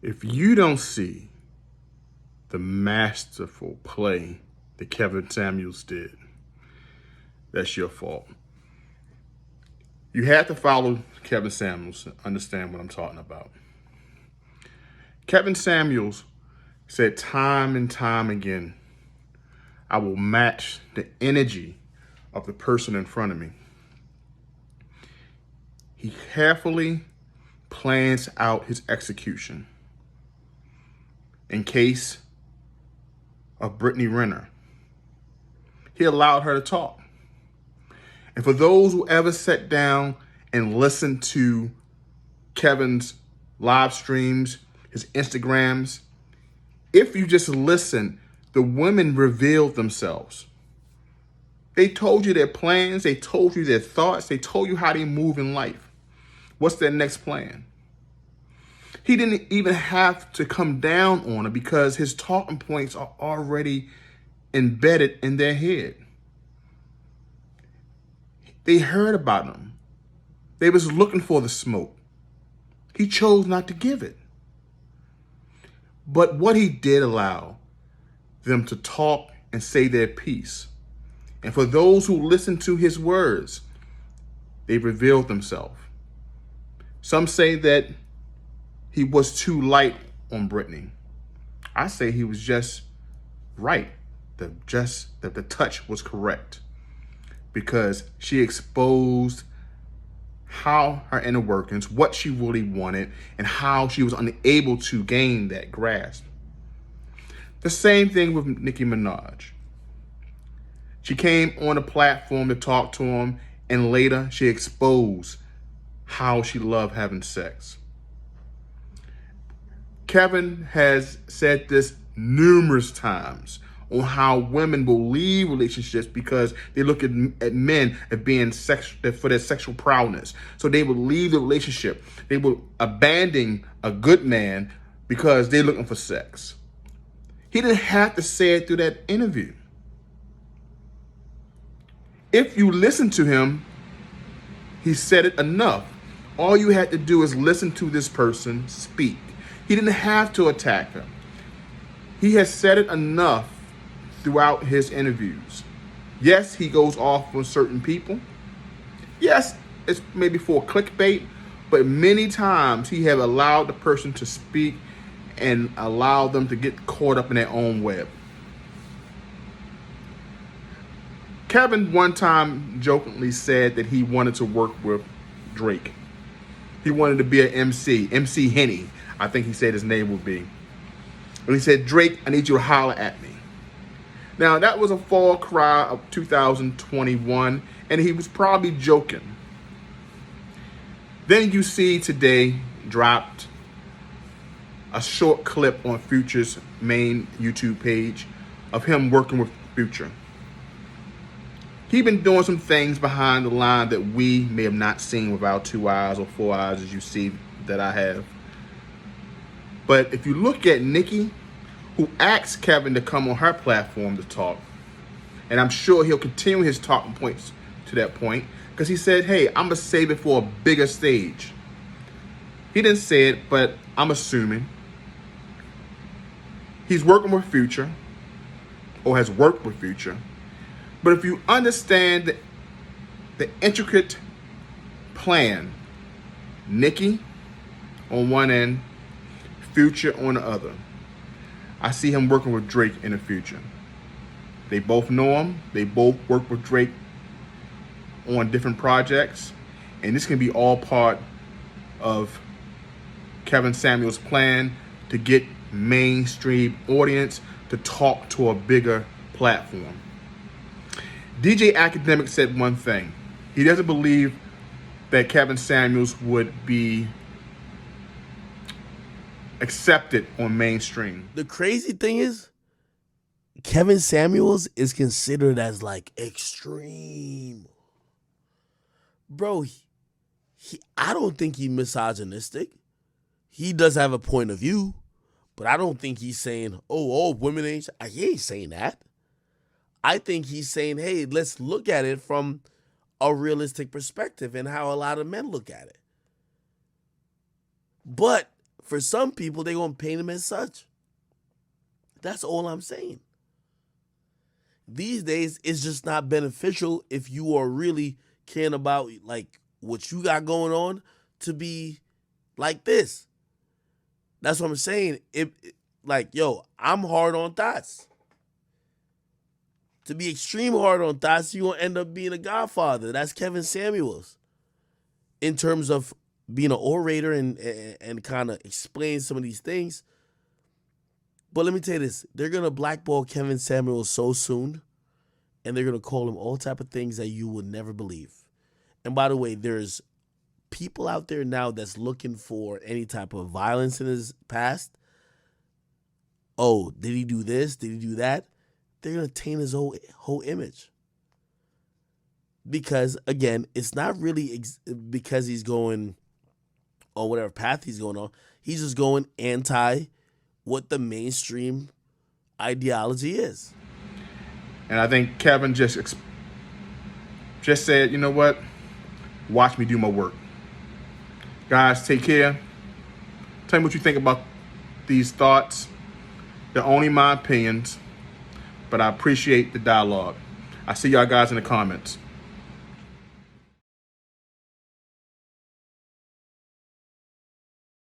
If you don't see the masterful play that Kevin Samuels did, that's your fault. You have to follow Kevin Samuels to understand what I'm talking about. Kevin Samuels said time and time again, I will match the energy of the person in front of me. He carefully plans out his execution. In case of Brittany Renner, he allowed her to talk. And for those who ever sat down and listened to Kevin's live streams, his Instagrams, if you just listen, the women revealed themselves. They told you their plans, they told you their thoughts, they told you how they move in life. What's their next plan? He didn't even have to come down on it because his talking points are already embedded in their head. They heard about him. They was looking for the smoke. He chose not to give it. But what he did allow them to talk and say their piece. And for those who listened to his words, they revealed themselves. Some say that he was too light on Brittany. I say he was just right. The touch was correct because she exposed how her inner workings, what she really wanted, and how she was unable to gain that grasp. The same thing with Nicki Minaj. She came on a platform to talk to him, and later she exposed how she loved having sex. Kevin has said this numerous times on how women will leave relationships because they look at men as being for their sexual prowess. So they will leave the relationship. They will abandon a good man because they're looking for sex. He didn't have to say it through that interview. If you listen to him, he said it enough. All you had to do is listen to this person speak. He didn't have to attack her. He has said it enough throughout his interviews. Yes, he goes off on certain people. Yes, it's maybe for clickbait, but many times he have allowed the person to speak and allow them to get caught up in their own web. Kevin one time jokingly said that he wanted to work with Drake. He wanted to be an MC Henny, I think he said his name would be. And he said, Drake, I need you to holler at me. Now, that was a fall cry of 2021, and he was probably joking. Then you see today dropped a short clip on Future's main YouTube page of him working with Future. He's been doing some things behind the line that we may have not seen with our 2 eyes or 4 eyes as you see that I have. But if you look at Niki, who asked Kevin to come on her platform to talk, and I'm sure he'll continue his talking points to that point, because he said, hey, I'm going to save it for a bigger stage. He didn't say it, but I'm assuming. He's working with Future, or has worked with Future. But if you understand the intricate plan, Niki on one end, Future on the other, I see him working with Drake in the future. They both know him. They both work with Drake on different projects. And this can be all part of Kevin Samuels' plan to get mainstream audience to talk to a bigger platform. DJ Academic said one thing. He doesn't believe that Kevin Samuels would be accepted on mainstream. The crazy thing is, Kevin Samuels is considered as like extreme. Bro, I don't think he's misogynistic. He does have a point of view, but I don't think he's saying, oh, all women ain't. He ain't saying that. I think he's saying, hey, let's look at it from a realistic perspective and how a lot of men look at it. But For some people, they're going to paint him as such. That's all I'm saying. These days, it's just not beneficial if you are really caring about like what you got going on to be like this. That's what I'm saying. Like, yo, I'm hard on thoughts. To be extreme hard on thoughts, you're going to end up being a godfather. That's Kevin Samuels. In terms of being an orator and kind of explain some of these things. But let me tell you this. They're going to blackball Kevin Samuels so soon, and they're going to call him all type of things that you would never believe. And by the way, there's people out there now that's looking for any type of violence in his past. Oh, did he do this? Did he do that? They're going to taint his whole image. Because, again, it's not really because he's going on whatever path he's going on. He's just going anti what the mainstream ideology is. And I think Kevin just said, you know what? Watch me do my work. Guys, take care. Tell me what you think about these thoughts. They're only my opinions, but I appreciate the dialogue. I see y'all guys in the comments.